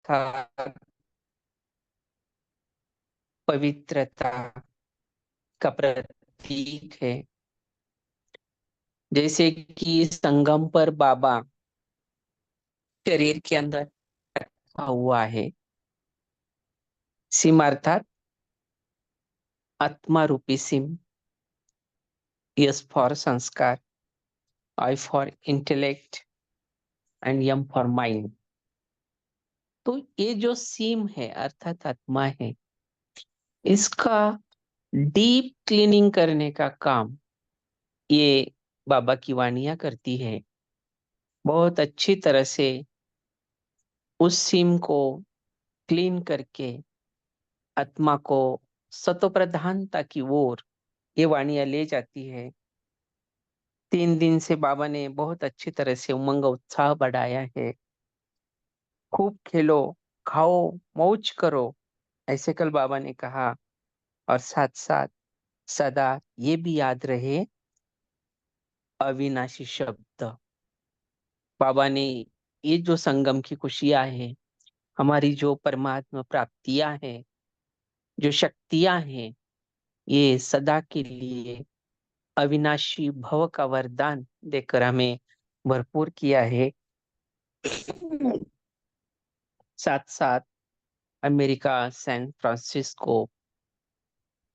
अर्थात पवित्रता का प्रतीक है। जैसे कि संगम पर बाबा शरीर के अंदर रखा हुआ है। सिम अर्थात आत्मा रूपी सिम। एस फॉर संस्कार, I for intellect and M for mind. तो ये जो सिम है अर्थात आत्मा है, इसका डीप क्लीनिंग करने का काम ये बाबा की वाणियां करती है। बहुत अच्छी तरह से उस सिम को क्लीन करके आत्मा को सतो प्रधानता की ओर ये वाणियां ले जाती है। 3 दिन से बाबा ने बहुत अच्छी तरह से उमंग उत्साह बढ़ाया है। खूब खेलो, खाओ, मौज करो, ऐसे कल बाबा ने कहा। और साथ साथ सदा ये भी याद रहे, अविनाशी शब्द। बाबा ने ये जो संगम की खुशियां हैं, हमारी जो परमात्मा प्राप्तियां हैं, जो शक्तियां हैं, ये सदा के लिए अविनाशी भव का वरदान देकर हमें भरपूर किया है। साथ साथ अमेरिका सैन फ्रांसिस्को,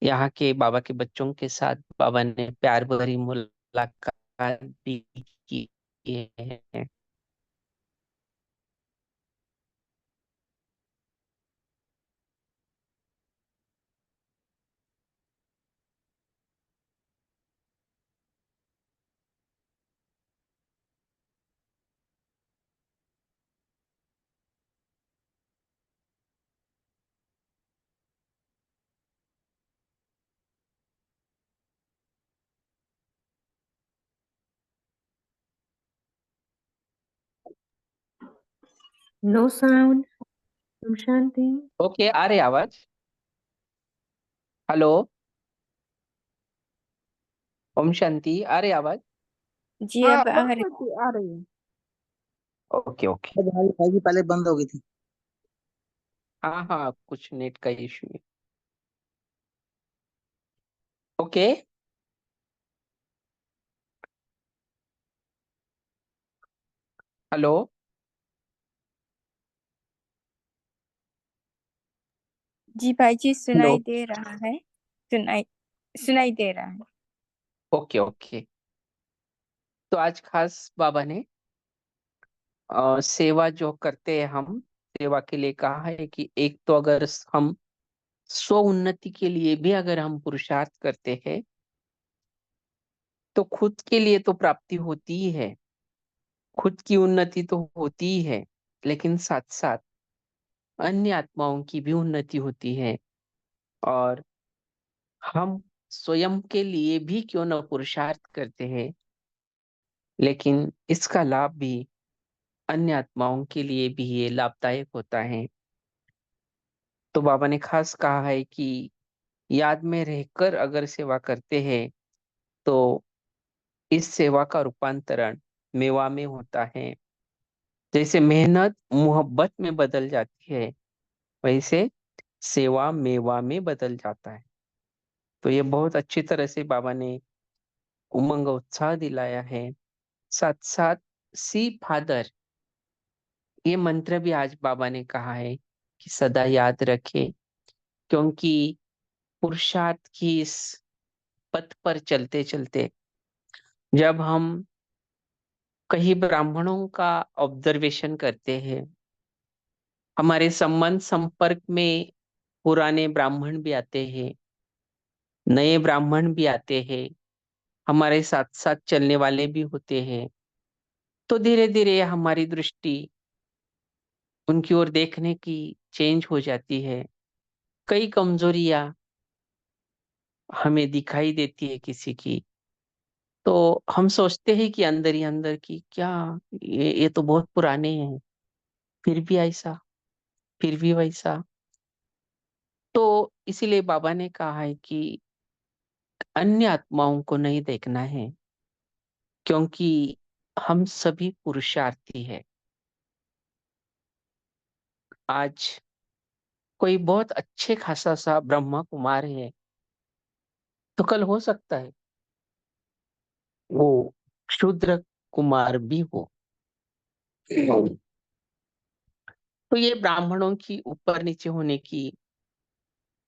यहाँ के बाबा के बच्चों के साथ बाबा ने प्यार भरी मुलाकात भी की है। No sound. Om Shanti. Okay, आ रहे आवाज? हेलो, ओम शांति, आ रहे आवाज? जी हाँ, अब आ रही। आ रही है। Okay okay. अब भाई भाई की पहले बंद हो गई थी। हाँ हाँ, कुछ नेट का इशू है। ओके। हेलो। जी भाई जी हेलो। सुनाई दे रहा है। सुनाई सुनाई दे रहा है। Okay okay. तो आज खास बाबा ने सेवा जो करते हैं हम, सेवा के लिए कहा है कि एक तो अगर हम स्व उन्नति के लिए भी अगर हम पुरुषार्थ करते हैं, तो खुद के लिए तो प्राप्ति होती ही है, खुद की उन्नति तो होती ही है, लेकिन साथ साथ अन्य आत्माओं की भी उन्नति होती है। और हम स्वयं के लिए भी क्यों न पुरुषार्थ करते हैं, लेकिन इसका लाभ भी अन्य आत्माओं के लिए भी ये लाभदायक होता है। तो बाबा ने खास कहा है कि याद में रहकर अगर सेवा करते हैं, तो इस सेवा का रूपांतरण मेवा में होता है। जैसे मेहनत मोहब्बत में बदल जाती है, वैसे सेवा मेवा में बदल जाता है। तो ये बहुत अच्छी तरह से बाबा ने उमंग उत्साह दिलाया है। साथ साथ सी फादर, ये मंत्र भी आज बाबा ने कहा है कि सदा याद रखे, क्योंकि पुरुषार्थ की इस पथ पर चलते चलते जब हम कहीं ब्राह्मणों का ऑब्जर्वेशन करते हैं, हमारे संबंध संपर्क में पुराने ब्राह्मण भी आते हैं, नए ब्राह्मण भी आते हैं, हमारे साथ साथ चलने वाले भी होते हैं। तो धीरे धीरे हमारी दृष्टि उनकी ओर देखने की चेंज हो जाती है। कई कमजोरियां हमें दिखाई देती है किसी की, तो हम सोचते हैं कि अंदर ही अंदर की क्या, ये तो बहुत पुराने हैं, फिर भी ऐसा, फिर भी वैसा। तो इसीलिए बाबा ने कहा है कि अन्य आत्माओं को नहीं देखना है, क्योंकि हम सभी पुरुषार्थी है। आज कोई बहुत अच्छे खासा सा ब्रह्मा कुमार है, तो कल हो सकता है वो शूद्र कुमार भी हो। तो ये ब्राह्मणों की ऊपर नीचे होने की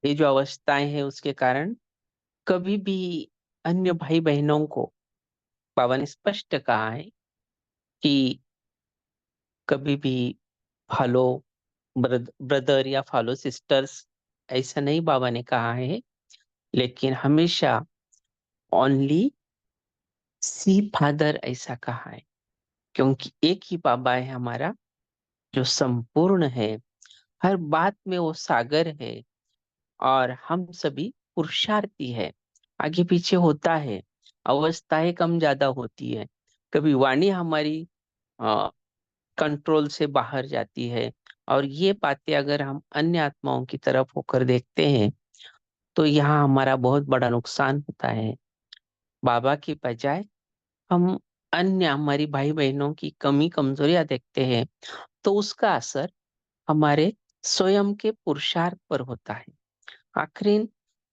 ये जो अवस्थाएं हैं, उसके कारण कभी भी अन्य भाई बहनों को बाबा ने स्पष्ट कहा है कि कभी भी फॉलो ब्रदर या फॉलो सिस्टर्स, ऐसा नहीं बाबा ने कहा है, लेकिन हमेशा ओनली सी फादर ऐसा कहा है। क्योंकि एक ही बाबा है हमारा, जो संपूर्ण है, हर बात में वो सागर है, और हम सभी पुरुषार्थी है। आगे पीछे होता है, अवस्थाएं कम ज्यादा होती है, कभी वाणी हमारी कंट्रोल से बाहर जाती है। और ये बातें अगर हम अन्य आत्माओं की तरफ होकर देखते हैं, तो यहाँ हमारा बहुत बड़ा नुकसान होता है। बाबा की बजाय हम अन्य हमारी भाई बहनों की कमी कमजोरियां देखते हैं, तो उसका असर हमारे स्वयं के पुरुषार्थ पर होता है। आखिरी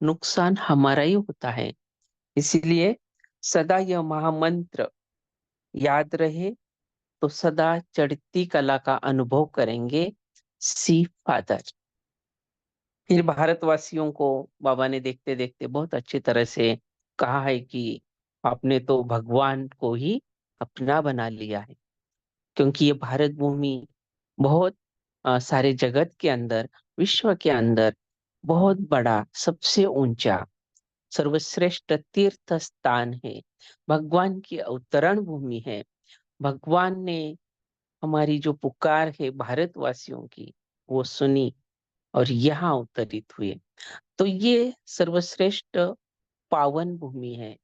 नुकसान हमारा ही होता है। इसीलिए सदा यह महामंत्र याद रहे, तो सदा चढ़ती कला का अनुभव करेंगे सी फादर। फिर भारतवासियों को बाबा ने देखते देखते बहुत अच्छी तरह से कहा है कि आपने तो भगवान को ही अपना बना लिया है। क्योंकि ये भारत भूमि बहुत सारे जगत के अंदर, विश्व के अंदर बहुत बड़ा, सबसे ऊंचा, सर्वश्रेष्ठ तीर्थ स्थान है। भगवान की अवतरण भूमि है। भगवान ने हमारी जो पुकार है भारतवासियों की, वो सुनी और यहाँ अवतरित हुए। तो ये सर्वश्रेष्ठ पावन भूमि है,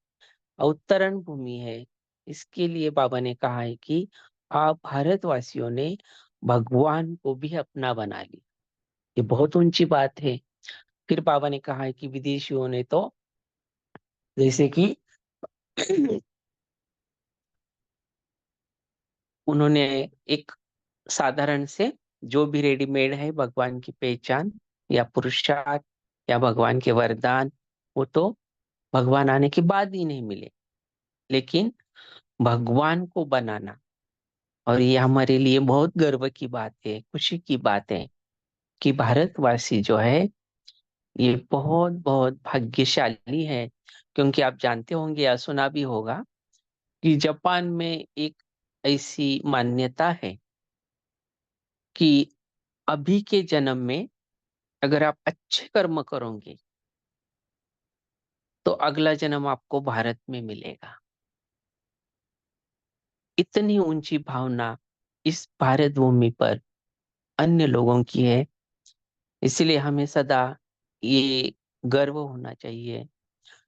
अवतरण भूमि है। इसके लिए बाबा ने कहा है कि आप भारतवासियों ने भगवान को भी अपना बना लिया। ये बहुत ऊंची बात है। फिर बाबा ने कहा है कि विदेशियों ने तो जैसे कि उन्होंने एक साधारण से जो भी रेडीमेड है भगवान की पहचान या पुरुषार्थ या भगवान के वरदान, वो तो भगवान आने के बाद ही नहीं मिले। लेकिन भगवान को बनाना, और ये हमारे लिए बहुत गर्व की बात है, खुशी की बात है कि भारतवासी जो है ये बहुत बहुत भाग्यशाली है। क्योंकि आप जानते होंगे या सुना भी होगा कि जापान में एक ऐसी मान्यता है कि अभी के जन्म में अगर आप अच्छे कर्म करोगे, तो अगला जन्म आपको भारत में मिलेगा। इतनी ऊंची भावना इस भारत भूमि पर अन्य लोगों की है। इसलिए हमें सदा ये गर्व होना चाहिए,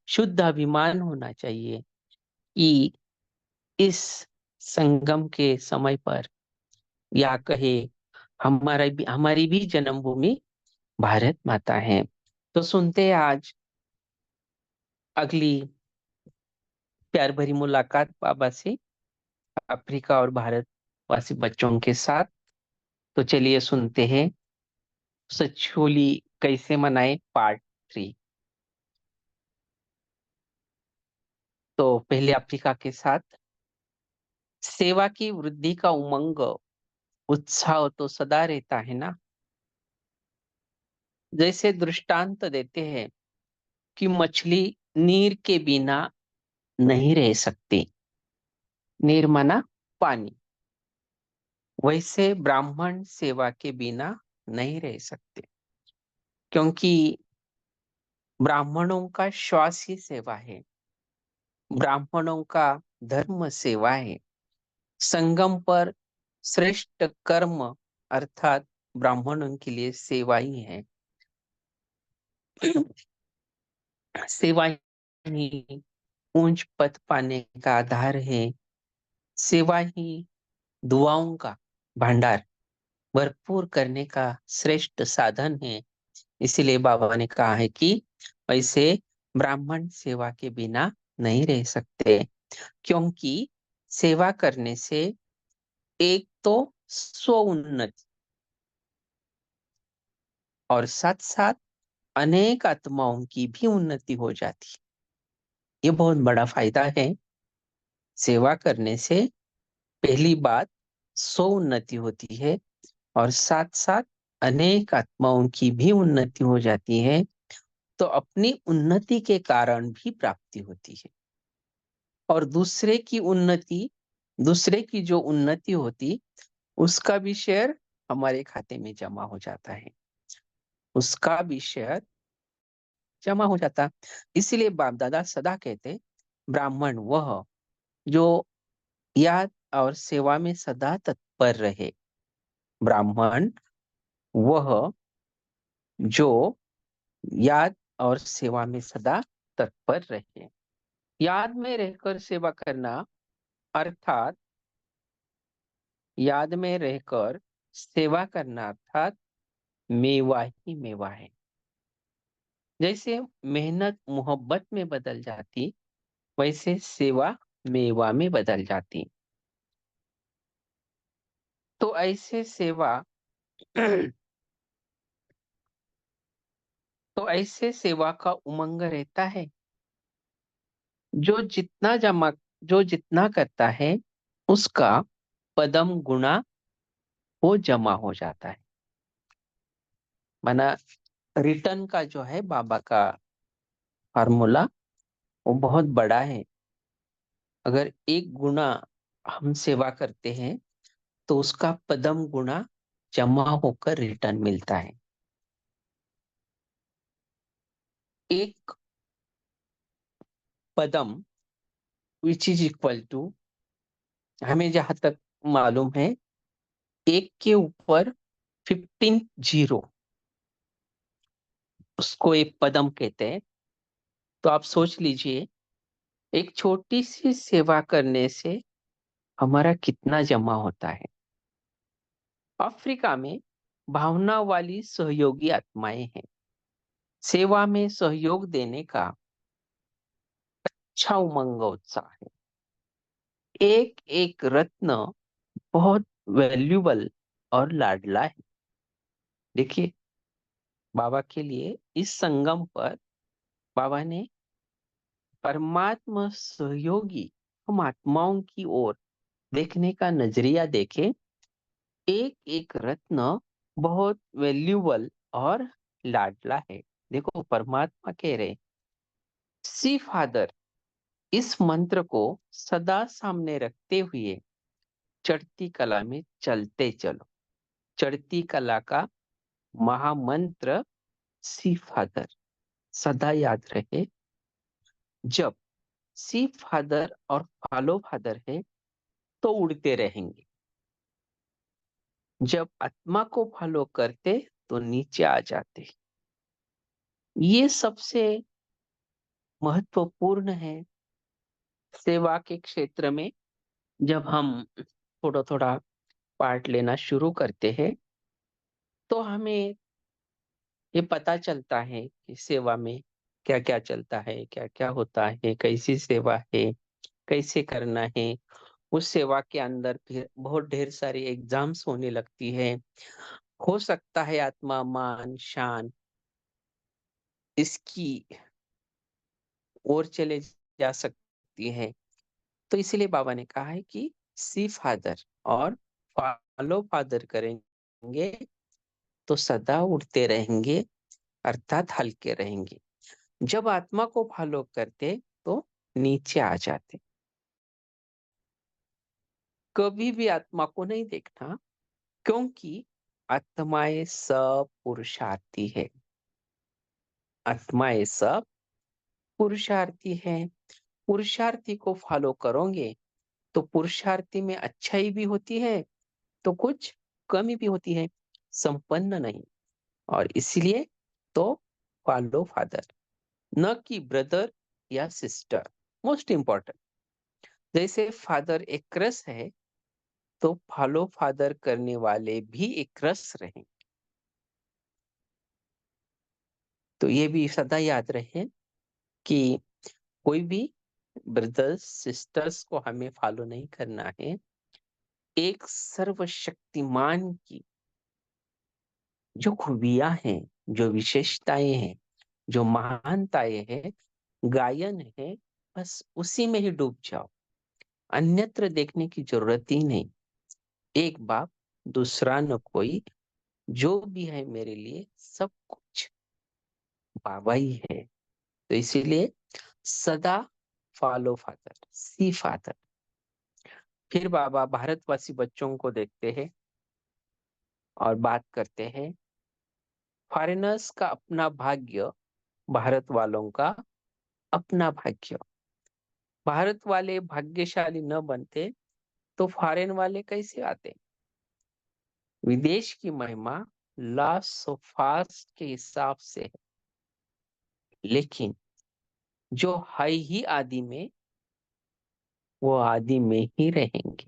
शुद्ध अभिमान होना चाहिए कि इस संगम के समय पर, या कहे हमारी भी जन्मभूमि भारत माता है। तो सुनते हैं आज अगली प्यार भरी मुलाकात बाबा से, अफ्रीका और भारतवासी बच्चों के साथ। तो चलिए सुनते हैं सच होली कैसे मनाए पार्ट 3। तो पहले अफ्रीका के साथ, सेवा की वृद्धि का उमंग उत्साह तो सदा रहता है ना। जैसे दृष्टांत देते हैं कि मछली नीर के बिना नहीं रह सकती, नीर माना पानी, वैसे ब्राह्मण सेवा के बिना नहीं रह सकते। क्योंकि ब्राह्मणों का श्वास ही सेवा है, ब्राह्मणों का धर्म सेवा है। संगम पर श्रेष्ठ कर्म अर्थात ब्राह्मणों के लिए सेवा ही है। सेवा ही ऊंच पद पाने का आधार है। सेवा ही दुआओं का भंडार भरपूर करने का श्रेष्ठ साधन है। इसीलिए बाबा ने कहा है कि वैसे ब्राह्मण सेवा के बिना नहीं रह सकते। क्योंकि सेवा करने से एक तो स्व उन्नति, और साथ साथ अनेक आत्माओं की भी उन्नति हो जाती है। ये बहुत बड़ा फायदा है। सेवा करने से पहली बात उन्नति होती है और साथ साथ अनेक आत्माओं की भी उन्नति हो जाती है। तो अपनी उन्नति के कारण भी प्राप्ति होती है और दूसरे की जो उन्नति होती उसका भी शेयर हमारे खाते में जमा हो जाता है, उसका भी शेयर जमा हो जाता। इसीलिए बाप दादा सदा कहते, ब्राह्मण वह जो याद और सेवा में सदा तत्पर रहे। ब्राह्मण वह जो याद और सेवा में सदा तत्पर रहे। याद में रहकर सेवा करना अर्थात याद में रहकर सेवा करना अर्थात मेवा ही मेवा है। जैसे मेहनत मोहब्बत में बदल जाती, वैसे सेवा मेवा में बदल जाती। तो ऐसे सेवा तो ऐसे सेवा का उमंग रहता है। जो जितना करता है उसका पदम गुणा वो जमा हो जाता है। माना रिटर्न का जो है बाबा का फार्मूला वो बहुत बड़ा है। अगर 1 गुना हम सेवा करते हैं तो उसका पदम गुणा जमा होकर रिटर्न मिलता है। एक पदम विच इज इक्वल टू, हमें जहां तक मालूम है, 1 के ऊपर 15 जीरो, उसको एक पदम कहते हैं। तो आप सोच लीजिए एक छोटी सी सेवा करने से हमारा कितना जमा होता है। अफ्रीका में भावना वाली सहयोगी आत्माएं हैं। सेवा में सहयोग देने का अच्छा उमंग उत्साह है। एक एक रत्न बहुत वैल्यूबल और लाडला है। देखिए, बाबा के लिए इस संगम पर बाबा ने परमात्मा सहयोगी हम आत्माओं की ओर देखने का नजरिया देखे। एक एक रत्न बहुत वैल्यूबल और लाडला है। देखो, परमात्मा कह रहे, सी फादर, इस मंत्र को सदा सामने रखते हुए चढ़ती कला में चलते चलो। चढ़ती कला का महामंत्र सी फादर सदा याद रहे। जब सी फादर और फॉलो फादर है तो उड़ते रहेंगे, जब आत्मा को फॉलो करते तो नीचे आ जाते। ये सबसे महत्वपूर्ण है सेवा के क्षेत्र में। जब हम थोड़ा थोड़ा पार्ट लेना शुरू करते हैं तो हमें ये पता चलता है कि सेवा में क्या क्या चलता है, क्या क्या होता है, कैसी सेवा है, कैसे करना है। उस सेवा के अंदर फिर बहुत ढेर सारी एग्जाम्स होने लगती है। हो सकता है आत्मा मान शान इसकी ओर चले जा सकती है। तो इसीलिए बाबा ने कहा है कि सी फादर और फॉलो फादर करेंगे तो सदा उड़ते रहेंगे, अर्थात हल्के रहेंगे। जब आत्मा को फॉलो करते तो नीचे आ जाते। कभी भी आत्मा को नहीं देखना, क्योंकि आत्माएं सब पुरुषार्थी है। आत्माएं सब पुरुषार्थी है। पुरुषार्थी को फॉलो करोगे तो पुरुषार्थी में अच्छाई भी होती है तो कुछ कमी भी होती है, संपन्न नहीं। और इसीलिए तो फॉलो फादर, न कि ब्रदर या सिस्टर। मोस्ट इंपॉर्टेंट, जैसे फादर एक रस है तो फॉलो फादर करने वाले भी एक रस रहे। तो ये भी सदा याद रहे कि कोई भी ब्रदर्स सिस्टर्स को हमें फॉलो नहीं करना है। एक सर्वशक्तिमान की जो खूबियां हैं जो विशेषताएं हैं, जो महानताएं हैं, गायन है, बस उसी में ही डूब जाओ, अन्यत्र देखने की जरूरत ही नहीं। एक बाप, दूसरा न कोई, जो भी है मेरे लिए सब कुछ बाबा ही है। तो इसीलिए सदा फॉलो फादर, सी फादर। फिर बाबा भारतवासी बच्चों को देखते हैं और बात करते हैं, फॉरेनर्स का अपना भाग्य, भारत वालों का अपना भाग्य। भारत वाले भाग्यशाली न बनते तो फॉरेन वाले कैसे आते? विदेश की महिमा लॉस ऑफ फास्ट के हिसाब से है, लेकिन जो है ही आदि में, वो आदि में ही रहेंगे।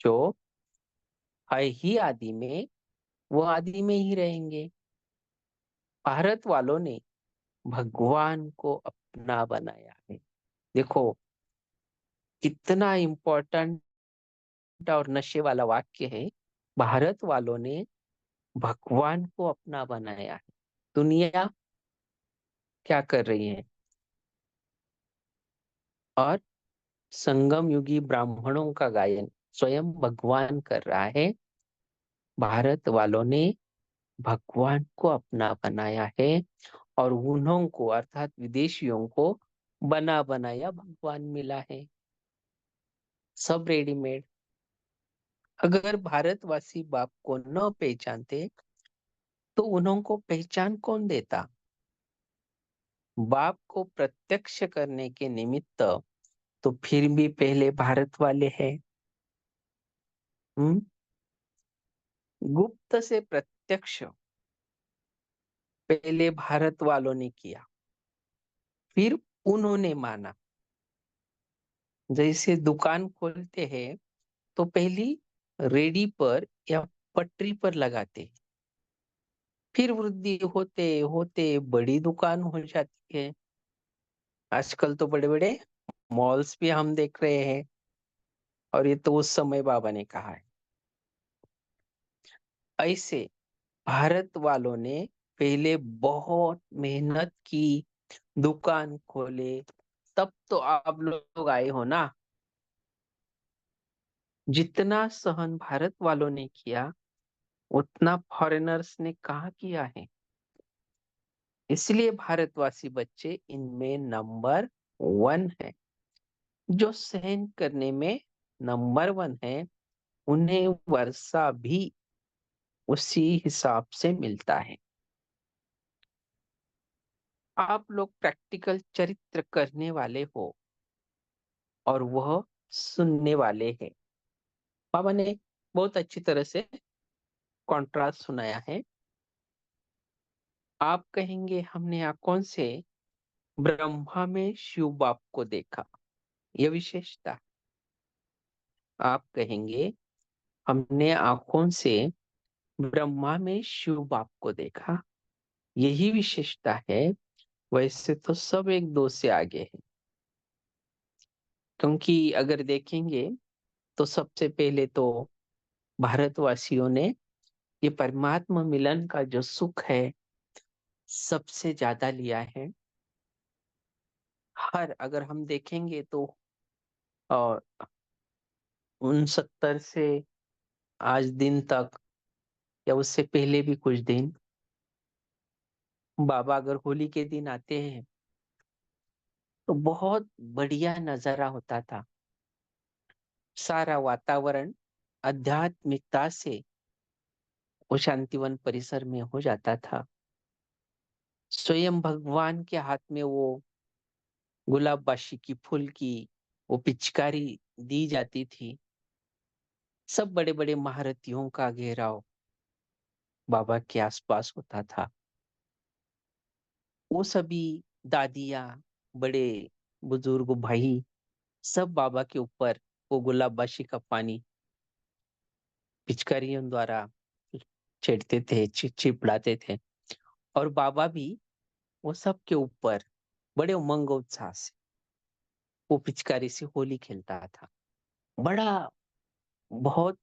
जो है ही आदि में, वो आदि में ही रहेंगे। भारत वालों ने भगवान को अपना बनाया है। देखो कितना इंपॉर्टेंट और नशे वाला वाक्य है। भारत वालों ने भगवान को अपना बनाया है। दुनिया क्या कर रही है? और संगम युगी ब्राह्मणों का गायन स्वयं भगवान कर रहा है। भारत वालों ने भगवान को अपना बनाया है और उन्हों को अर्थात विदेशियों को बना बनाया भगवान मिला है। सब रेडीमेड। अगर भारतवासी बाप को न पहचानते तो उन्हों को पहचान कौन देता? बाप को प्रत्यक्ष करने के निमित्त तो फिर भी पहले भारत वाले हैं। गुप्त से प्रत्यक्ष पहले भारत वालों ने किया, फिर उन्होंने माना। जैसे दुकान खोलते हैं तो पहली रेडी पर या पटरी पर लगाते हैं, फिर वृद्धि होते होते बड़ी दुकान हो जाती है। आजकल तो बड़े बड़े मॉल्स भी हम देख रहे हैं। और ये तो उस समय बाबा ने कहा है। ऐसे भारत वालों ने पहले बहुत मेहनत की, दुकान खोले, तब तो आप लोग आए हो ना। जितना सहन भारत वालों ने किया उतना फॉरेनर्स ने कहाँ किया है। इसलिए भारतवासी बच्चे इनमें नंबर 1 है। जो सहन करने में नंबर 1 है, उन्हें वर्षा भी उसी हिसाब से मिलता है। आप लोग प्रैक्टिकल चरित्र करने वाले हो और वह सुनने वाले हैं। बाबा ने बहुत अच्छी तरह से कॉन्ट्रास्ट सुनाया है। आप कहेंगे हमने आंखों से ब्रह्मा में शिव बाप को देखा, यह विशेषता। आप कहेंगे हमने आंखों से ब्रह्मा में शिव बाप को देखा, यही विशेषता है। वैसे तो सब एक दो से आगे है, क्योंकि अगर देखेंगे तो सबसे पहले तो भारतवासियों ने ये परमात्मा मिलन का जो सुख है सबसे ज्यादा लिया है। हर अगर हम देखेंगे तो 69 से आज दिन तक या उससे पहले भी कुछ दिन, बाबा अगर होली के दिन आते हैं तो बहुत बढ़िया नजारा होता था। सारा वातावरण आध्यात्मिकता से वो शांतिवन परिसर में हो जाता था। स्वयं भगवान के हाथ में वो गुलाब बाशी की फूल की वो पिचकारी दी जाती थी। सब बड़े बड़े महारथियों का घेराव बाबा के आसपास होता था। वो सभी दादियाँ, बड़े बुजुर्ग भाई सब बाबा के ऊपर वो गुलाब बाशी का पानी पिचकारियों द्वारा छिड़ते थे, चिपड़ाते थे। और बाबा भी वो सब के ऊपर बड़े उमंग उत्साह से वो पिचकारी से होली खेलता था। बड़ा बहुत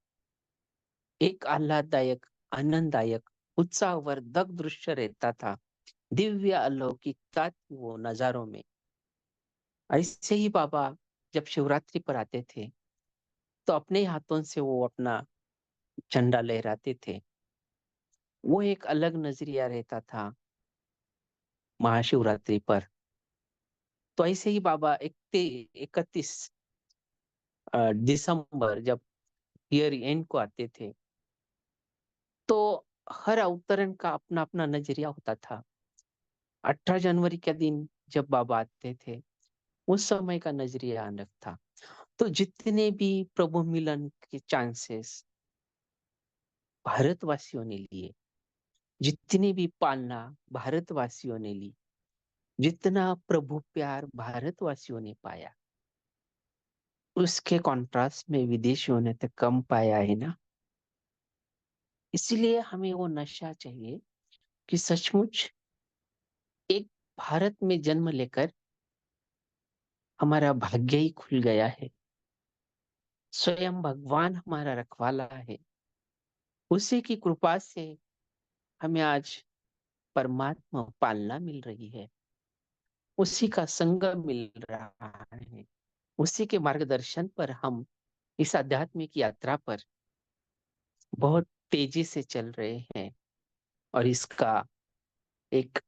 एक आह्लाददायक, आनंददायक उत्साहवर्धक दृश्य रहता था, दिव्य अलौकिकता थी वो नजारों में। ऐसे ही बाबा जब शिवरात्रि पर आते थे तो अपने हाथों से वो अपना झंडा लहराते थे। वो एक अलग नजरिया रहता था महाशिवरात्रि पर। तो ऐसे ही बाबा 31 दिसंबर जब ईयर एंड को आते थे तो हर अवतरण का अपना अपना नजरिया होता था। 18 जनवरी के दिन जब बाबा आते थे उस समय का नजरिया अलग था। तो जितने भी प्रभु मिलन के चांसेस भारतवासियों ने लिए, जितनी भी पालना भारतवासियों ने ली, जितना प्रभु प्यार भारतवासियों ने पाया, उसके कॉन्ट्रास्ट में विदेशियों ने तो कम पाया है ना। इसलिए हमें वो नशा चाहिए कि सचमुच एक भारत में जन्म लेकर हमारा भाग्य ही खुल गया है। स्वयं भगवान हमारा रखवाला है। उसी की कृपा से हमें आज परमात्मा पालना मिल रही है। उसी का संग मिल रहा है। उसी के मार्गदर्शन पर हम इस आध्यात्मिक यात्रा पर बहुत तेजी से चल रहे हैं और इसका एक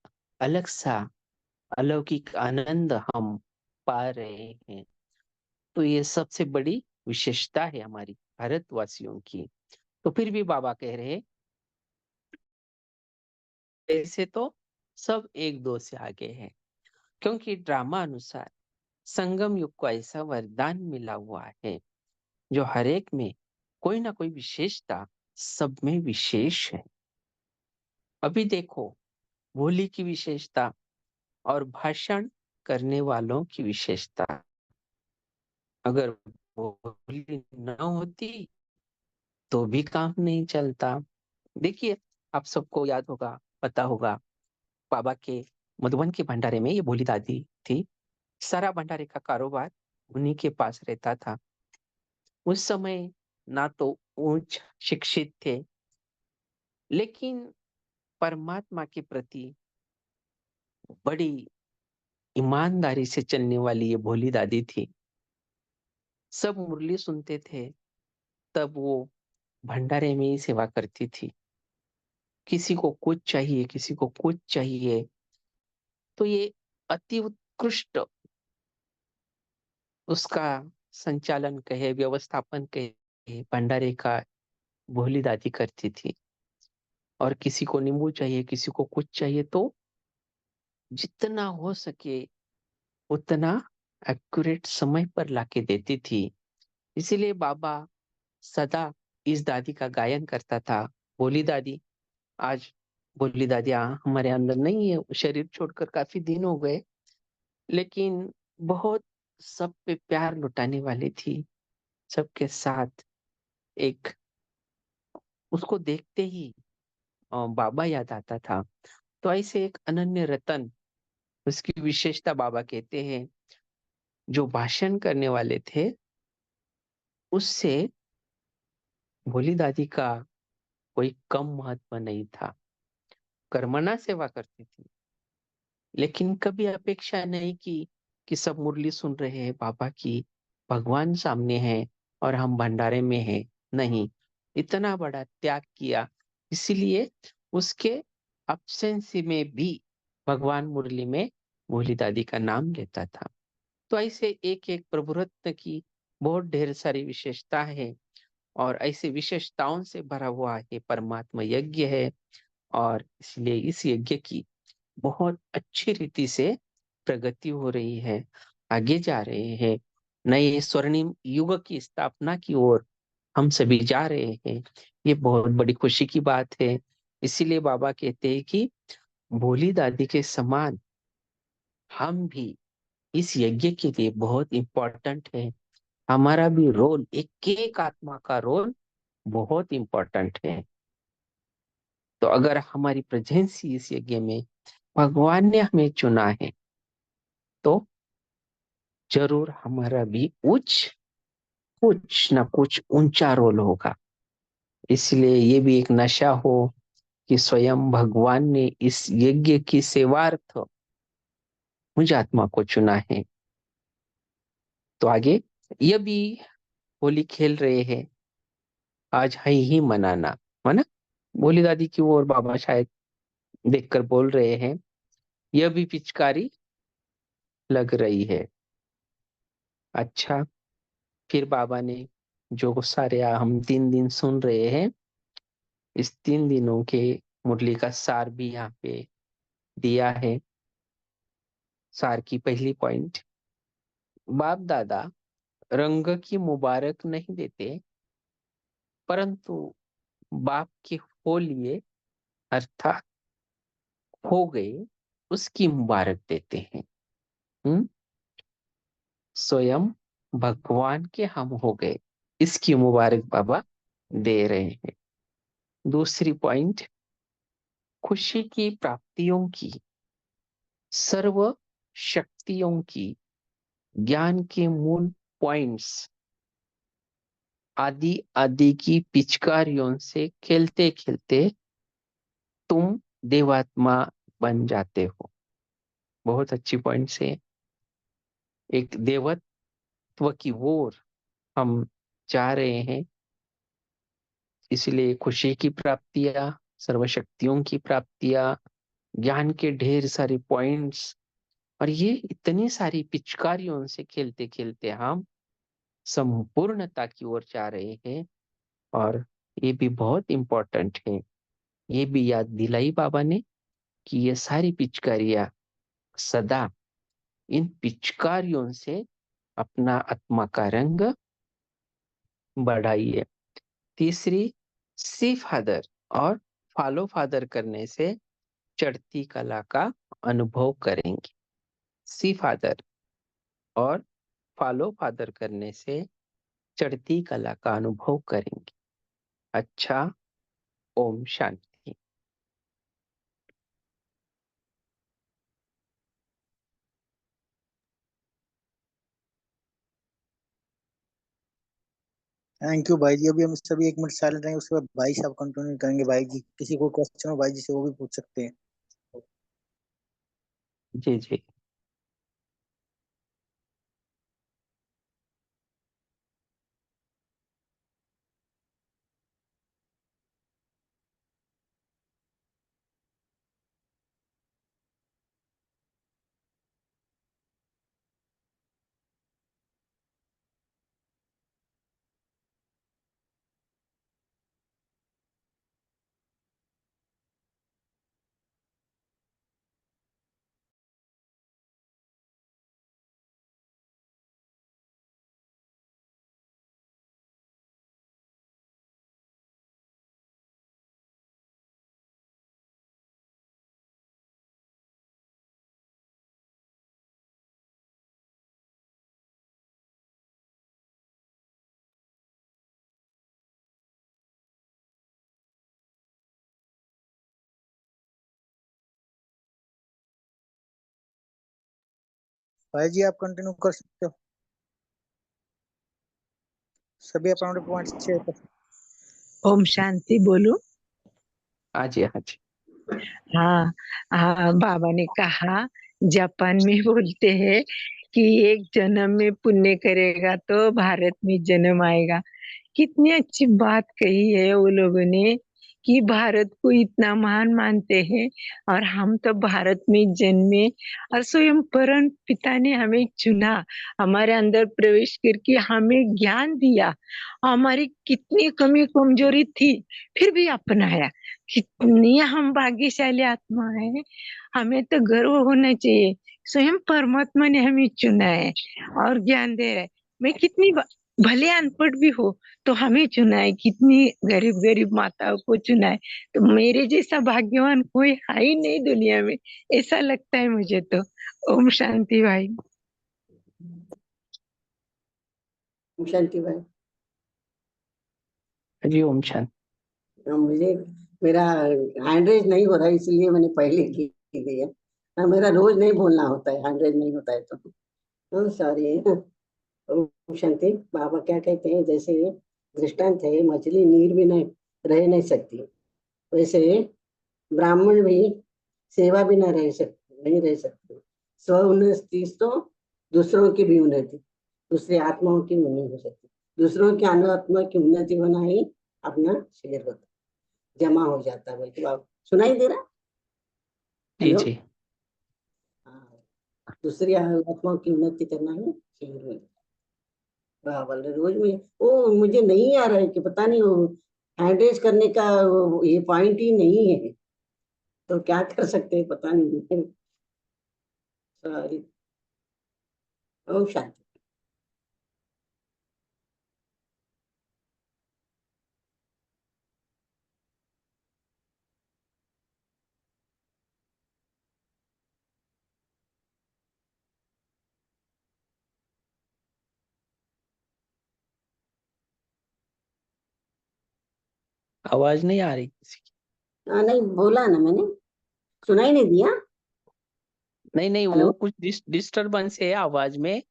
अलग सा अलौकिक आनंद हम पा रहे हैं। तो ये सबसे बड़ी विशेषता है हमारी भारतवासियों की। तो फिर भी बाबा कह रहे हैं ऐसे तो सब एक दो से आगे हैं, क्योंकि ड्रामा अनुसार संगम युग को ऐसा वरदान मिला हुआ है जो हर एक में कोई ना कोई विशेषता सब में विशेष है। अभी देखो, बोली की विशेषता और भाषण करने वालों की विशेषता। अगर बोली न होती तो भी काम नहीं चलता। देखिए, आप सबको याद होगा, पता होगा, बाबा के मधुबन के भंडारे में ये भोली दादी थी। सारा भंडारे का कारोबार उन्हीं के पास रहता था। उस समय ना तो उच्च शिक्षित थे, लेकिन परमात्मा के प्रति बड़ी ईमानदारी से चलने वाली ये भोली दादी थी। सब मुरली सुनते थे तब वो भंडारे में ही सेवा करती थी। किसी को कुछ चाहिए, किसी को कुछ चाहिए, तो ये अति उत्कृष्ट उसका संचालन कहे, व्यवस्थापन कहे, भंडारे का भोली दादी करती थी। और किसी को नींबू चाहिए, किसी को कुछ चाहिए, तो जितना हो सके उतना एक्यूरेट समय पर लाके देती थी। इसीलिए बाबा सदा इस दादी का गायन करता था। भोली दादी, आज भोली दादी हमारे अंदर नहीं है, शरीर छोड़कर काफी दिन हो गए, लेकिन बहुत सब पे प्यार लुटाने वाली थी। सबके साथ एक, उसको देखते ही बाबा याद आता था। तो ऐसे एक अनन्य रतन, उसकी विशेषता बाबा कहते हैं, जो भाषण करने वाले थे उससे भोली दादी का कोई कम महत्व नहीं था। कर्मणा सेवा करती थी, लेकिन कभी अपेक्षा नहीं की कि सब मुरली सुन रहे हैं बाबा की, भगवान सामने है और हम भंडारे में हैं। नहीं, इतना बड़ा त्याग किया। इसीलिए उसके अब्सेंसी में भी भगवान मुरली में भोली दादी का नाम लेता था। तो ऐसे एक एक प्रभु रत्न की बहुत ढेर सारी विशेषता है और ऐसे विशेषताओं से भरा हुआ है परमात्मा यज्ञ है। और इसलिए इस यज्ञ की बहुत अच्छी रीति से प्रगति हो रही है, आगे जा रहे हैं, नए स्वर्णिम युग की स्थापना की ओर हम सभी जा रहे हैं। ये बहुत बड़ी खुशी की बात है। इसीलिए बाबा कहते हैं कि भोली दादी के समान हम भी इस यज्ञ के लिए बहुत इंपॉर्टेंट है। हमारा भी रोल, एक एक आत्मा का रोल बहुत इंपॉर्टेंट है। तो अगर हमारी प्रेजेंस इस यज्ञ में भगवान ने हमें चुना है तो जरूर हमारा भी कुछ ना कुछ ऊंचा रोल होगा। इसलिए ये भी एक नशा हो कि स्वयं भगवान ने इस यज्ञ की सेवार्थ मुझ आत्मा को चुना है। तो आगे ये भी होली खेल रहे हैं, आज है ही मनाना, है ना। भोली दादी की ओर बाबा शायद देखकर बोल रहे हैं, यह भी पिचकारी लग रही है। अच्छा, फिर बाबा ने जो सारे हम 3 दिन सुन रहे हैं, इस 3 दिनों के मुरली का सार भी यहाँ पे दिया है। सार की पहली पॉइंट, बाप दादा रंग की मुबारक नहीं देते, परंतु बाप के हो लिए अर्थात हो गए उसकी मुबारक देते हैं। हम्म, स्वयं भगवान के हम हो गए, इसकी मुबारक बाबा दे रहे हैं। दूसरी पॉइंट, खुशी की प्राप्तियों की, सर्व शक्तियों की, ज्ञान के मूल पॉइंट्स आदि आदि की पिचकारियों से खेलते खेलते तुम देवात्मा बन जाते हो। बहुत अच्छी पॉइंट से एक देवत्व की ओर हम जा रहे हैं। इसलिए खुशी की प्राप्तियां, सर्वशक्तियों की प्राप्तियां, ज्ञान के ढेर सारे पॉइंट्स, और ये इतनी सारी पिचकारियों से खेलते खेलते हम संपूर्णता की ओर जा रहे हैं। और ये भी बहुत इंपॉर्टेंट है, ये भी याद दिलाई बाबा ने कि ये सारी पिचकारियां सदा इन पिचकारियों से अपना आत्मा का रंग बढ़ाइए। तीसरी, सी फादर और फॉलो फादर करने से चढ़ती कला का अनुभव करेंगे। सी फादर और फॉलो फादर करने से चढ़ती कला का अनुभव करेंगे। अच्छा, ओम शांति। थैंक यू भाई जी। अभी हम सभी 1 मिनट साइलेंट रहेंगे, उसके बाद भाई साहब कंटिन्यू करेंगे। भाई जी किसी को क्वेश्चन हो भाई जी से वो भी पूछ सकते हैं। जी जी। भाई जी आप कंटिन्यू कर सकते हो, सभी अपने अपने पॉइंट्स शेयर कर सकते ओम शांति बोलो। हाँ जी हाँ जी। हाँ, हाँ, बाबा ने कहा, जापान में बोलते हैं कि एक जन्म में पुण्य करेगा तो भारत में जन्म आएगा। कितनी अच्छी बात कही है वो लोगों ने कि भारत को इतना महान मानते हैं और हम तो भारत में जन्मे और स्वयं परम पिता ने हमें चुना, हमारे अंदर प्रवेश करके हमें ज्ञान दिया। हमारी कितनी कमी कमजोरी थी फिर भी अपनाया। कितनी हम भाग्यशाली आत्मा है, हमें तो गर्व होना चाहिए। स्वयं परमात्मा ने हमें चुना है और ज्ञान दे रहा है। मैं कितनी भले अनपढ़ भी हो तो हमें चुना है, कितनी गरीब गरीब माताओं को चुना है। तो मेरे जैसा भाग्यवान कोई है ही नहीं दुनिया में, ऐसा लगता है मुझे तो। ओम शांति भाई। शांति भाई। हाँ जी, ओम शांति। मुझे मेरा हैंड रेज नहीं हो रहा है, इसलिए मैंने पहले की गई है। मेरा रोज नहीं बोलना होता है, हैंड रेज नहीं होता है तो सॉरी। ओम शांति। बाबा क्या कहते हैं, जैसे दृष्टांत है, मछली नीर भी नहीं रह नहीं सकती, वैसे ब्राह्मण भी सेवा भी नहीं रह सकते। स्व उन्नति तो दूसरों की भी उन्नति, दूसरे आत्माओं की नहीं हो सकती। दूसरों की आत्मा की उन्नति होना ही अपना शेर होता, जमा हो जाता। बल्कि आप सुनाई दे रहा? जी हेलो। जी। हाँ, दूसरी आत्माओं की उन्नति करना ही शेर में। रोज में वो मुझे नहीं आ रहा है कि पता नहीं वो हैंड रेज करने का ये पॉइंट ही नहीं है, तो क्या कर सकते हैं पता नहीं। सॉरी। ओम शांति। आवाज नहीं आ रही किसी की? हाँ, नहीं बोला ना मैंने, सुनाई नहीं दिया। नहीं नहीं, वो हेलो। कुछ डिस्टरबेंस है आवाज में।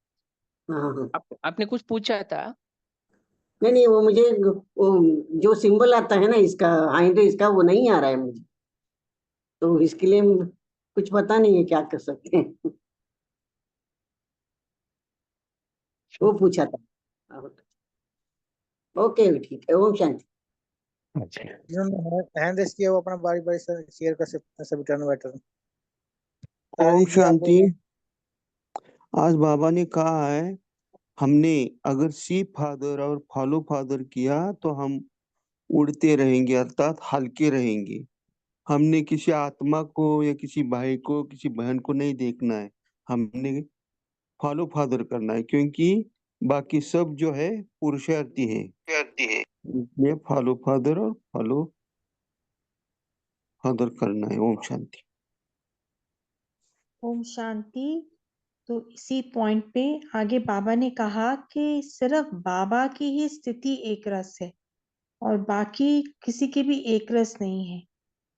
हाँ हाँ। आपने कुछ पूछा था? नहीं नहीं, वो मुझे वो जो सिंबल आता है ना इसका, हैंड रेज का, वो नहीं आ रहा है मुझे, तो इसके लिए कुछ पता नहीं है क्या कर सकते हैं। वो पूछा था। ओके ठीक है। ओम शांति। अच्छा। जिन्होंने हैंड रेस किया वो अपना बारी बारी से शेयर कर सकते हैं, सभी टर्न बाय टर्न। ओम जी आप शांति। बोलिए। आज बाबा ने कहा है, हमने अगर सी फादर और फॉलो फादर किया तो हम उड़ते रहेंगे, अर्थात हल्के रहेंगे। हमने किसी आत्मा को या किसी भाई को, किसी बहन को नहीं देखना है, हमने फॉलो फादर करना है, क्योंकि बाकी सब जो है पुरुषार्थी है। इसलिए फॉलो फादर और फॉलो फादर करना है। ओम शांति। ओम शांति। तो इसी पॉइंट पे आगे बाबा ने कहा कि सिर्फ बाबा की ही स्थिति एक रस है और बाकी किसी की भी एक रस नहीं है।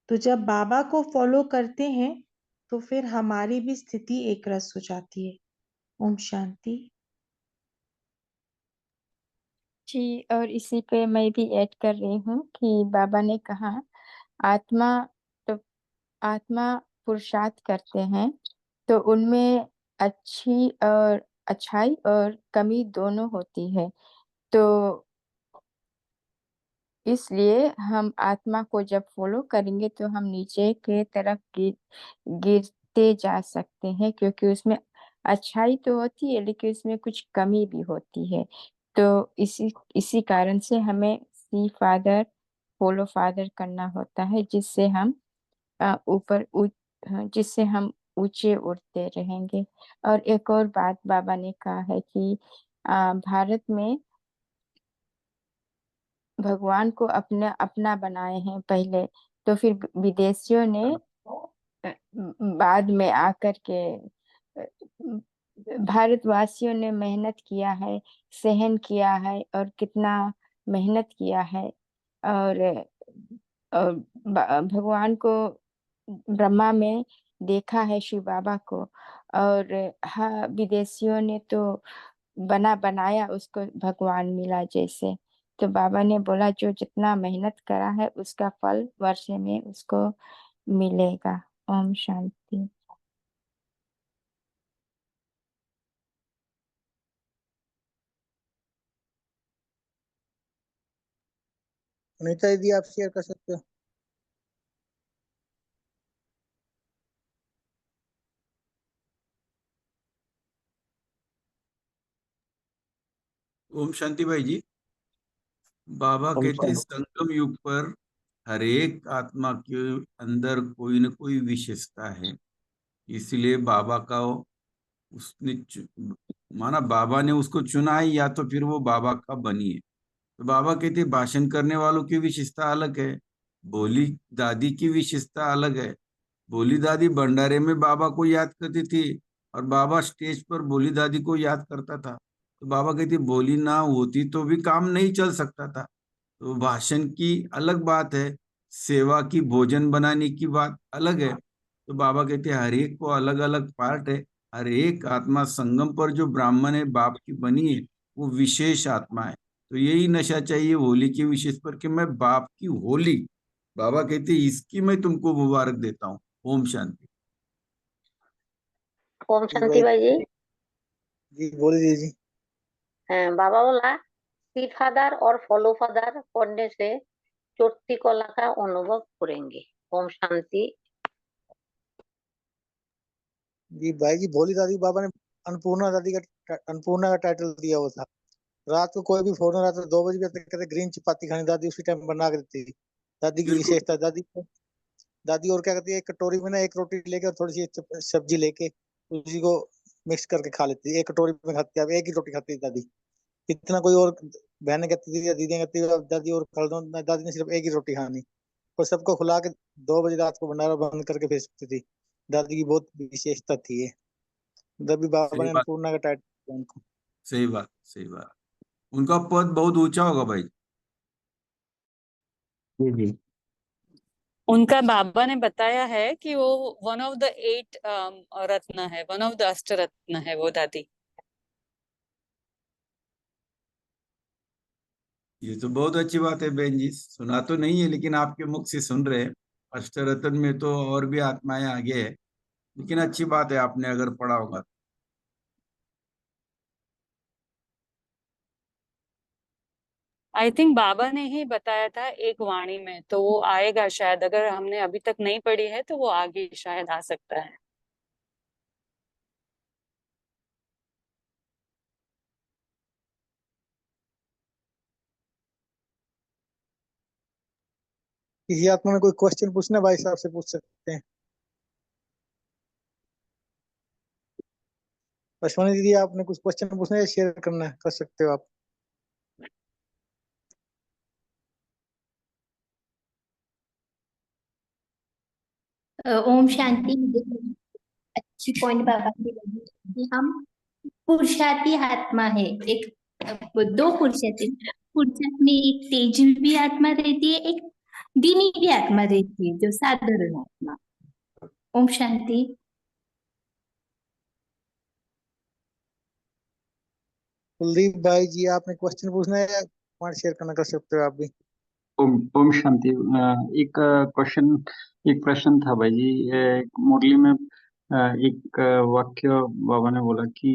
तो जब बाबा को फॉलो करते हैं तो फिर हमारी भी स्थिति एक रस हो जाती है। ओम शांति। जी, और इसी पे मैं भी ऐड कर रही हूँ कि बाबा ने कहा आत्मा तो आत्मा पुरुषार्थ करते हैं तो उनमें अच्छाई और कमी दोनों होती है। तो इसलिए हम आत्मा को जब फॉलो करेंगे तो हम नीचे के तरफ गिरते जा सकते हैं, क्योंकि उसमें अच्छाई तो होती है लेकिन उसमें कुछ कमी भी होती है। तो इसी कारण से हमें सी फादर फॉलो फादर करना होता है, जिससे हम ऊपर जिससे हम ऊंचे उड़ते रहेंगे। और एक और बात बाबा ने कहा है कि भारत में भगवान को अपना बनाए हैं पहले, तो फिर विदेशियों ने बाद में आकर के भारतवासियों ने मेहनत किया है, सहन किया है और कितना मेहनत किया है। और भगवान को ब्रह्मा में देखा है, शिव बाबा को। और हाँ, विदेशियों ने तो बनाया उसको भगवान मिला जैसे। तो बाबा ने बोला जो जितना मेहनत करा है उसका फल वर्षे में उसको मिलेगा। ओम शांति। अनीता दीदी आप शेयर कर सकते हो। ओम शांति भाई जी। बाबा ओम कहते हैं शांति। संगम युग पर हर एक आत्मा के अंदर कोई न कोई विशेषता है। इसलिए बाबा का उसने माना, बाबा ने उसको चुना है या तो फिर वो बाबा का बनी है। तो बाबा कहते हैं भाषण करने वालों की विशेषता अलग है, भोली दादी की विशेषता अलग है। भोली दादी भंडारे में बाबा को याद करती थी और बाबा स्टेज पर भोली दादी को याद करता था। तो बाबा कहती भोली ना होती तो भी काम नहीं चल सकता था। तो भाषण की अलग बात है, सेवा की भोजन बनाने की बात अलग है। तो बाबा कहते हैं हर एक को अलग अलग पार्ट है। हर एक आत्मा संगम पर जो ब्राह्मण है, बाप की बनी है, वो विशेष आत्मा है। तो यही नशा चाहिए होली की विशेष पर कि मैं बाप की होली बाबा कहते इसकी मैं तुमको मुबारक देता हूँ। ओम शांति। ओम जी शांति भाई भाई जी। जी बोलिए जी। बाबा बोला सी फादर और फॉलो फादर पढ़ने से चोटी कला का अनुभव करेंगे। ओम शांति। जी भाई जी, भोली दादी बाबा ने अन्नपूर्णा दादी का अन्नपूर्णा का टाइटल दिया हुआ था। रात को कोई भी फोन आता 2 बजे भी कहते ग्रीन चपाती खानी, दादी उसी टाइम बना के देती थी। दादी की बिल्कुल विशेषता, दादी और क्या करती है, एक कटोरी में ना एक रोटी लेके और थोड़ी सी सब्जी लेके उसी को मिक्स करके खा लेती है। एक कटोरी में खाती है, अब एक ही रोटी खाती है दादी। इतना कोई और बहनें कहती थी या दीदी कहती थी दादी और खा दो, दादी ने सिर्फ एक ही रोटी खानी और सबको खुला के 2 बजे रात को भंडारा बंद करके भेज सकती थी। दादी की बहुत विशेषता थी ये, तभी बाबा सही ने बात, अन्नपूर्णा का टाइटल दिया उनको। सही बात, सही बात। उनका पद बहुत ऊंचा होगा भाई। जी जी। उनका बाबा ने बताया है कि वो वन ऑफ द 8 रत्न है, वन ऑफ द अष्ट रत्न है वो दादी। ये तो बहुत अच्छी बात है बहन जी, सुना तो नहीं है लेकिन आपके मुख से सुन रहे हैं। अष्टरत्न में तो और भी आत्माएं आगे है, लेकिन अच्छी बात है आपने अगर पढ़ा होगा। आई थिंक बाबा ने ही बताया था एक वाणी में, तो वो आएगा शायद। अगर हमने अभी तक नहीं पढ़ी है तो वो आगे शायद आ सकता है। किसी आत्मा में कोई क्वेश्चन पूछना भाई साहब से पूछ सकते हैं। अश्वनी दीदी, आपने कुछ क्वेश्चन पूछना है, शेयर करना है, कर सकते हो आप। ओम शांति। मुझे अच्छी पॉइंट बाबा की लगी कि हम पुरुषार्थी आत्मा है। एक दो पुरुषार्थी, पुरुषार्थ में एक तेजस्वी आत्मा रहती है, एक दीनी भी आत्मा रहती है जो साधारण आत्मा। ओम शांति। कुलदीप भाई जी, आपने क्वेश्चन पूछना है या पॉइंट शेयर करना, कर सकते हो आप भी। ओम ओम शांति। एक क्वेश्चन, एक प्रश्न था भाई जी। मुरली में एक वाक्य बाबा ने बोला कि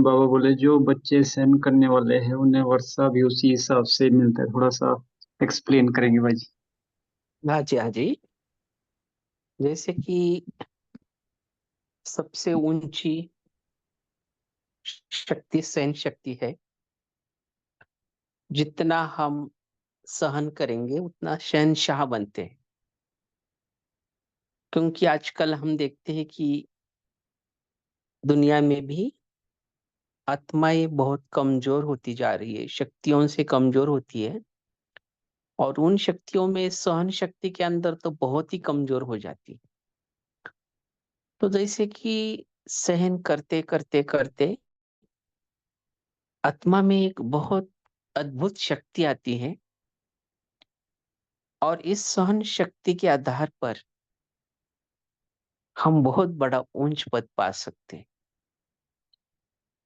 बाबा बोले जो बच्चे सहन करने वाले हैं उन्हें वर्षा भी उसी हिसाब से मिलता है। थोड़ा सा एक्सप्लेन करेंगे भाई जी। हाँ जी, हाँ जी। जैसे कि सबसे ऊंची शक्ति सहन शक्ति है। जितना हम सहन करेंगे उतना शहनशाह बनते हैं। क्योंकि आजकल हम देखते हैं कि दुनिया में भी आत्माएं बहुत कमजोर होती जा रही है, शक्तियों से कमजोर होती है। और उन शक्तियों में सहन शक्ति के अंदर तो बहुत ही कमजोर हो जाती है। तो जैसे कि सहन करते करते करते आत्मा में एक बहुत अद्भुत शक्ति आती है और इस सहन शक्ति के आधार पर हम बहुत बड़ा ऊंच पद पा सकते हैं।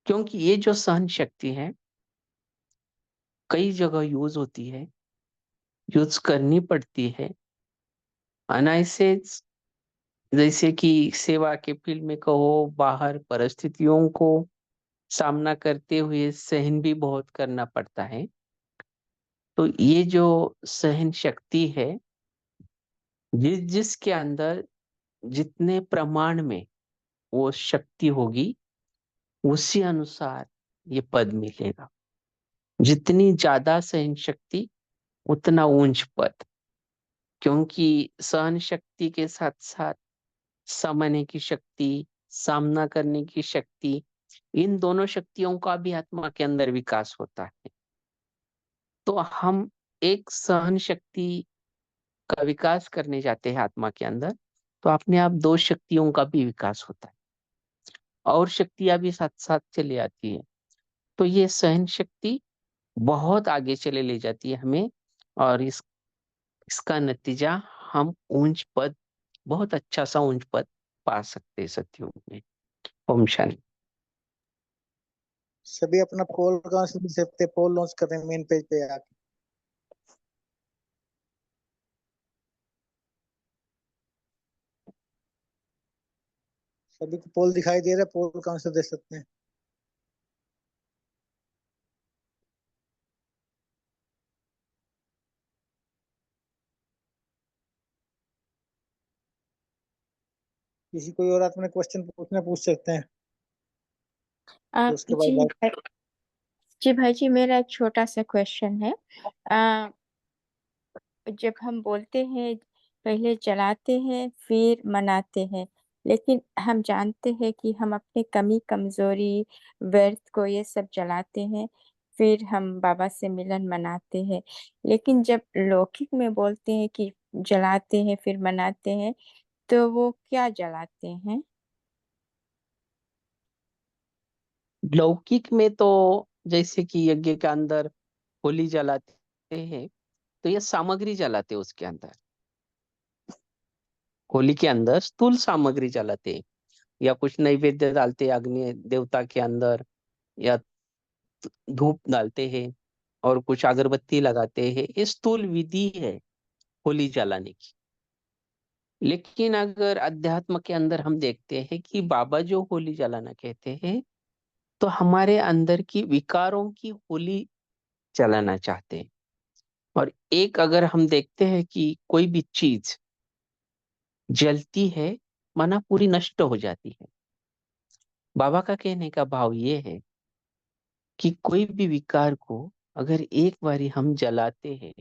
क्योंकि ये जो सहन शक्ति है कई जगह यूज होती है, यूज करनी पड़ती है अनायसे। जैसे कि सेवा के फील्ड में कहो, बाहर परिस्थितियों को सामना करते हुए सहन भी बहुत करना पड़ता है। तो ये जो सहन शक्ति है, जिसके अंदर जितने प्रमाण में वो शक्ति होगी उसी अनुसार ये पद मिलेगा। जितनी ज्यादा सहन शक्ति उतना ऊंच पद। क्योंकि सहन शक्ति के साथ साथ समझने की शक्ति, सामना करने की शक्ति, इन दोनों शक्तियों का भी आत्मा के अंदर विकास होता है। तो हम एक सहन शक्ति का विकास करने जाते हैं आत्मा के अंदर, तो अपने आप दो शक्तियों का भी विकास होता है और शक्तियां भी साथ साथ चली आती है। तो ये सहन शक्ति बहुत आगे चले ले जाती है हमें। और इसका नतीजा हम ऊंच पद, बहुत अच्छा सा ऊंच पद पा सकते हैं सत्युग में। ओम शांति। सभी अपना पोल कहाँ से मिल सकते हैं, पोल लॉन्च कर रहे हैं मेन पेज पे आके। सभी को पोल दिखाई दे रहा है, पोल का आंसर दे सकते हैं। किसी कोई और अपने क्वेश्चन पूछना पूछ सकते हैं, तो उसके बाद जी भाई जी, मेरा एक छोटा सा क्वेश्चन है। जब हम बोलते हैं पहले जलाते हैं फिर मनाते हैं, लेकिन हम जानते हैं कि हम अपने कमी कमजोरी व्यर्थ को ये सब जलाते हैं, फिर हम बाबा से मिलन मनाते हैं। लेकिन जब लौकिक में बोलते हैं कि जलाते हैं फिर मनाते हैं, तो वो क्या जलाते हैं? लौकिक में तो जैसे कि यज्ञ के अंदर होली जलाते हैं, तो ये सामग्री जलाते हैं उसके अंदर। होली के अंदर स्थूल सामग्री जलाते हैं, या कुछ नैवेद्य डालते हैं अग्नि देवता के अंदर, या धूप डालते हैं और कुछ अगरबत्ती लगाते हैं। ये स्थूल विधि है होली जलाने की। लेकिन अगर अध्यात्म के अंदर हम देखते हैं कि बाबा जो होली जलाना कहते हैं, तो हमारे अंदर की विकारों की होली जलाना चाहते हैं। और एक अगर हम देखते हैं कि कोई भी चीज जलती है, माना पूरी नष्ट हो जाती है। बाबा का कहने का भाव ये है कि कोई भी विकार को अगर एक बारी हम जलाते हैं,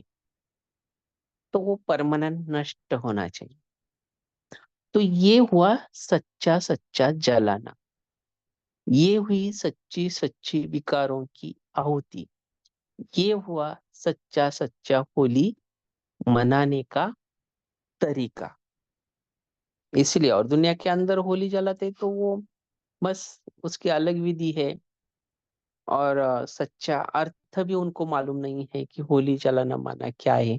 तो वो परमानेंट नष्ट होना चाहिए। तो ये हुआ सच्चा सच्चा जलाना, ये हुई सच्ची सच्ची विकारों की आहुति, ये हुआ सच्चा सच्चा होली मनाने का तरीका। इसलिए और दुनिया के अंदर होली जलाते तो वो बस उसकी अलग विधि है, और सच्चा अर्थ भी उनको मालूम नहीं है कि होली जलाना माना क्या है।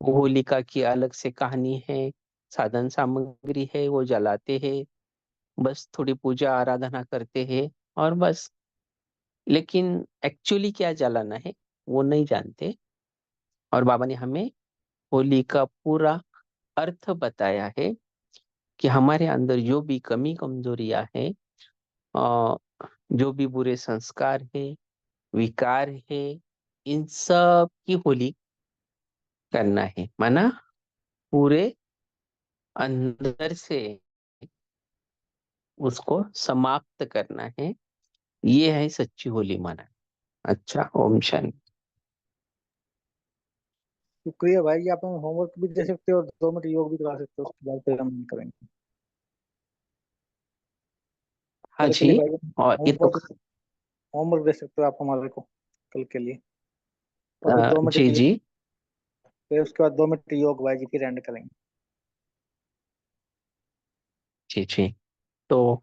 वो होलिका की अलग से कहानी है, साधन सामग्री है, वो जलाते हैं, बस थोड़ी पूजा आराधना करते हैं और बस। लेकिन एक्चुअली क्या जलाना है वो नहीं जानते। और बाबा ने हमें होली का पूरा अर्थ बताया है कि हमारे अंदर जो भी कमी कमजोरियां हैं, अ, जो भी बुरे संस्कार है, विकार है, इन सब की होली करना है, माना पूरे अंदर से उसको समाप्त करना है। ये है सच्ची होली माना। अच्छा, ओम शांति। शुक्रिया भाई, आप हमें होमवर्क भी दे सकते हो और 2 मिनट योग भी करा सकते हो, उसके बाद फिर हम करेंगे। हाँ कल के लिए जी। भाई और ये तो होमवर्क होमवर्क दे सकते हो आप हमारे को कल के लिए, और फिर 2 मिनट जी जी फिर उसके बाद 2 मिनट योग भाई जी फिर एंड करेंगे। जी जी। तो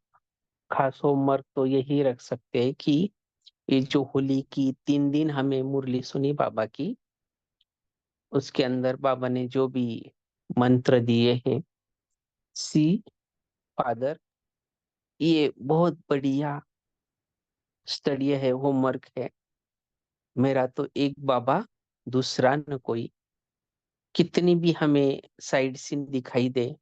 खास होमवर्क तो यही रख सकते हैं कि ये जो होली की 3 दिन हमें मुरली सुनी बाबा की, उसके अंदर बाबा ने जो भी मंत्र दिए हैं, सी फादर, ये बहुत बढ़िया स्टडी है, होमवर्क है। मेरा तो एक बाबा दूसरा न कोई। कितनी भी हमें साइड सीन दिखाई दे,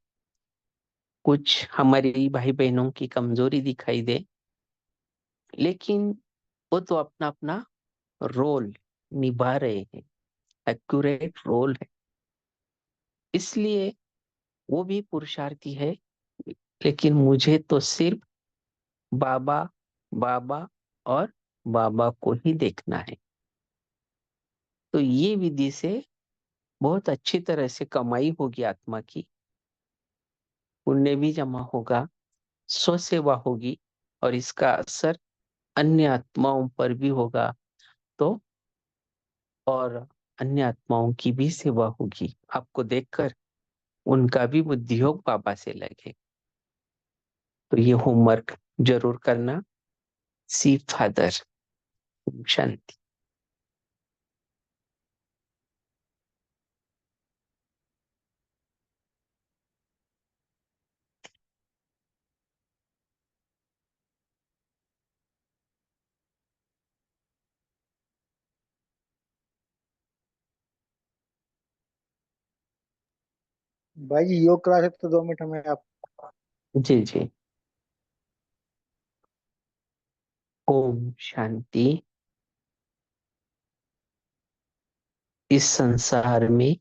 कुछ हमारी भाई बहनों की कमजोरी दिखाई दे, लेकिन वो तो अपना अपना रोल निभा रहे हैं, एक्यूरेट रोल है। इसलिए वो भी पुरुषार्थी है। लेकिन मुझे तो सिर्फ बाबा, बाबा और बाबा को ही देखना है। तो ये विधि से बहुत अच्छी तरह से कमाई होगी आत्मा की, पुण्य भी जमा होगा, स्व सेवा होगी, और इसका असर अन्य आत्माओं पर भी होगा। तो और अन्य आत्माओं की भी सेवा होगी, आपको देखकर उनका भी बुद्धि योग बाबा से लगे। तो ये होमवर्क जरूर करना। सी फादर। शांति। भाई जी योग करा सकते हो 2 मिनट हमें आप? जी जी। ओम शांति। इस संसार में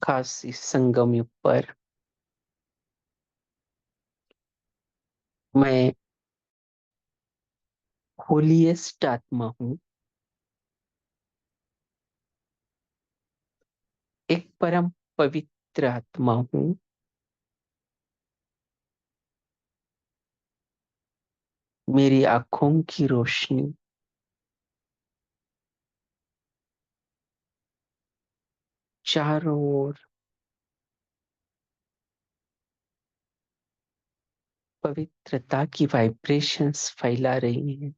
खास इस संगम युग पर मैं होलीएस्ट आत्मा हूँ, एक परम पवित्र आत्मा हूँ। मेरी आंखों की रोशनी चारों ओर पवित्रता की वाइब्रेशंस फैला रही हैं।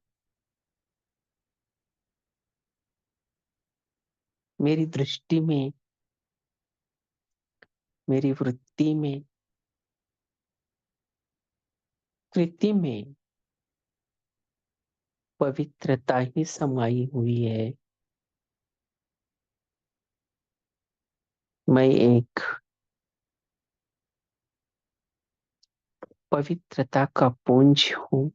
मेरी दृष्टि में, मेरी वृत्ति में, कृति में पवित्रता ही समाई हुई है। मैं एक पवित्रता का पुंज हूँ।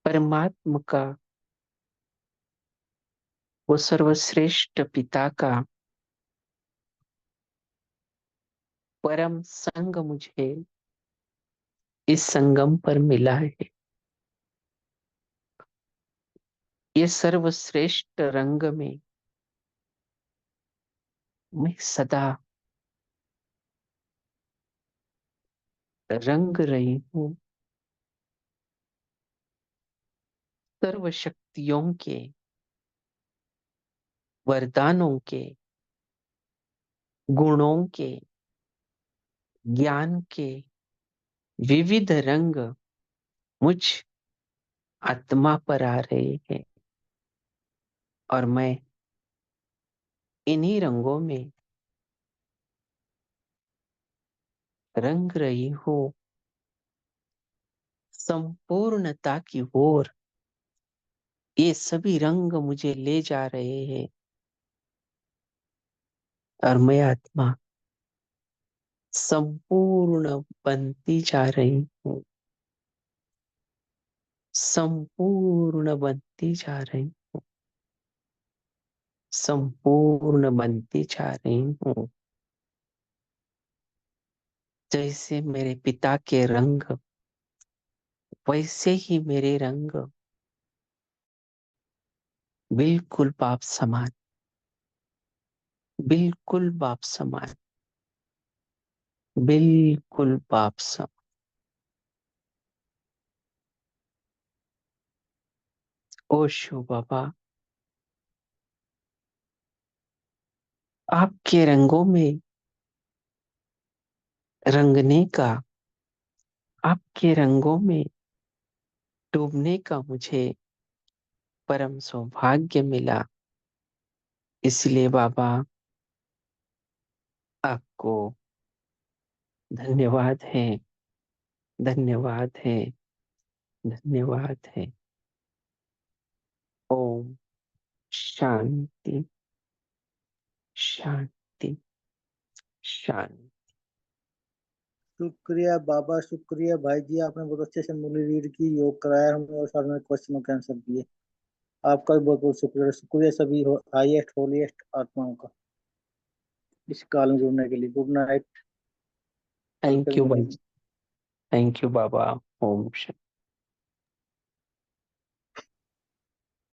परमात्मा का वो सर्वश्रेष्ठ पिता का परम संग मुझे इस संगम पर मिला है। ये सर्वश्रेष्ठ रंग में मैं सदा रंग रही हूँ। सर्व शक्तियों के, वरदानों के, गुणों के, ज्ञान के विविध रंग मुझ आत्मा पर आ रहे हैं और मैं इन्हीं रंगों में रंग रही हूँ संपूर्णता की ओर। ये सभी रंग मुझे ले जा रहे हैं और मैं आत्मा संपूर्ण बनती जा रही हूँ, संपूर्ण बनती जा रही हूँ, संपूर्ण बनती जा रही हूँ। जैसे मेरे पिता के रंग, वैसे ही मेरे रंग बिल्कुल बाप समान, बिल्कुल बाप समान, बिल्कुल बाप समान। ओशो बाबा, आपके रंगों में रंगने का, आपके रंगों में डूबने का मुझे परम सौभाग्य मिला। इसलिए बाबा आपको धन्यवाद है, धन्यवाद है, धन्यवाद है। ओम शांति, शांति, शांति। शुक्रिया बाबा, शुक्रिया भाई जी, आपने बहुत अच्छे से मुरली रीड की, योग कराया हमें और साथ में क्वेश्चनों के आंसर दिए। आपका भी बहुत बहुत शुक्रिया। शुक्रिया सभी हाईएस्ट होलीएस्ट आत्माओं का इस काल में जुड़ने के लिए। Good night. थैंक यू भाई, थैंक यू बाबा। ओम शांति।